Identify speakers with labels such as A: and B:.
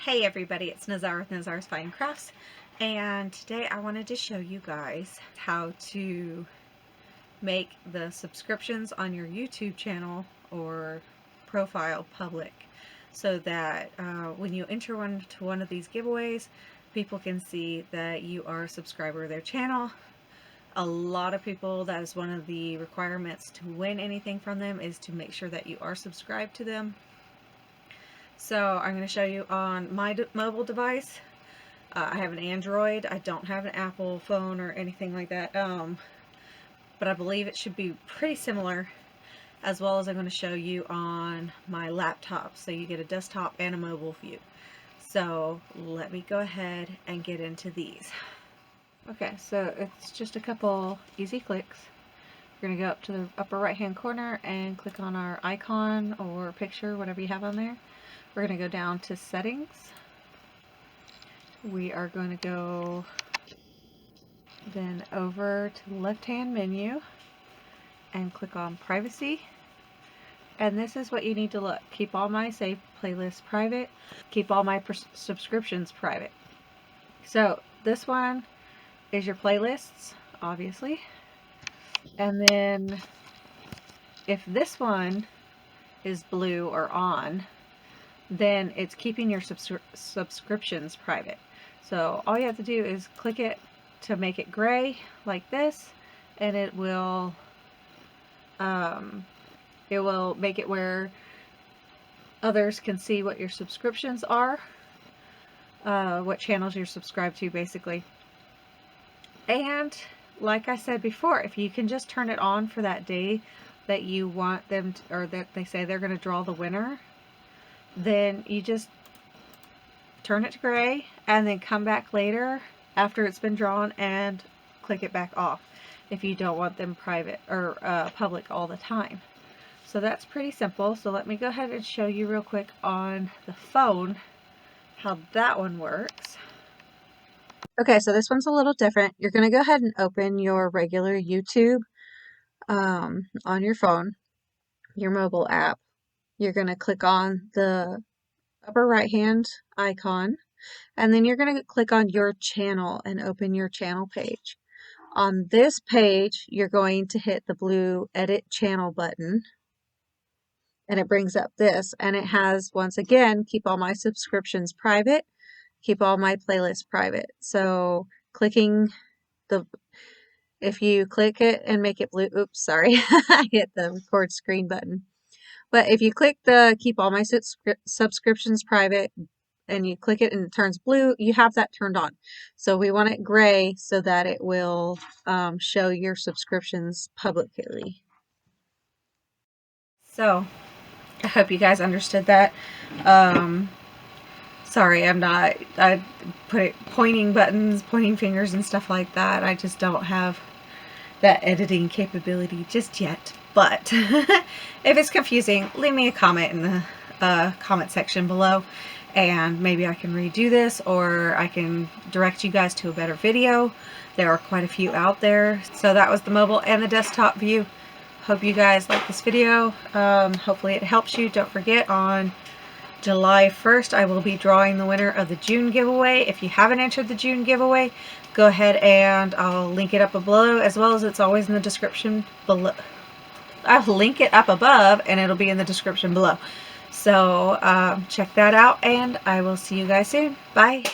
A: Hey everybody, it's Nazara with Nazara's Fine Crafts, and today I wanted to show you guys how to make the subscriptions on your YouTube channel or profile public so that when you enter one of these giveaways, people can see that you are a subscriber of their channel. A lot of people, that is one of the requirements to win anything from them, is to make sure that you are subscribed to them. So I'm going to show you on my mobile device. I have an Android. I don't have an Apple phone or anything like that. But I believe it should be pretty similar, as well as I'm going to show you on my laptop. So you get a desktop and a mobile view. So let me go ahead and get into these. Okay, so it's just a couple easy clicks. We're going to go up to the upper right hand corner and click on our icon or picture, whatever you have on there. We're going to go down to settings. We are going to go then over to the left hand menu and click on privacy. And this is what you need to look. Keep all my saved playlists private. Keep all my subscriptions private. So this one is your playlists, obviously. And then if this one is blue or on, then it's keeping your subscriptions private. So all you have to do is click it to make it gray like this, and it will make it where others can see what your subscriptions are, what channels you're subscribed to basically. And like I said before, if you can just turn it on for that day that you want them to, or that they say they're going to draw the winner, then you just turn it to gray and then come back later after it's been drawn and click it back off if you don't want them private or public all the time. So that's pretty simple. So let me go ahead and show you real quick on the phone how that one works. Okay, so this one's a little different. You're going to go ahead and open your regular YouTube on your phone, your mobile app. You're going to click on the upper right hand icon, and then you're going to click on your channel and open your channel page. On this page, you're going to hit the blue edit channel button, and it brings up this, and it has, once again, keep all my subscriptions private, keep all my playlists private. So if you click it and make it blue, oops, sorry, I hit the record screen button. But if you click the keep all my subscriptions private and you click it and it turns blue, you have that turned on. So we want it gray so that it will show your subscriptions publicly. So I hope you guys understood that. Sorry, I put it pointing buttons, pointing fingers and stuff like that. I just don't have that editing capability just yet. But if it's confusing, leave me a comment in the comment section below, and maybe I can redo this, or I can direct you guys to a better video. There are quite a few out there. So that was the mobile and the desktop view. Hope you guys like this video. Hopefully it helps you. Don't forget, on July 1st, I will be drawing the winner of the June giveaway. If you haven't entered the June giveaway, go ahead and I'll link it up below, as well as it's always in the description below. I'll link it up above and it'll be in the description below. So check that out, and I will see you guys soon. Bye.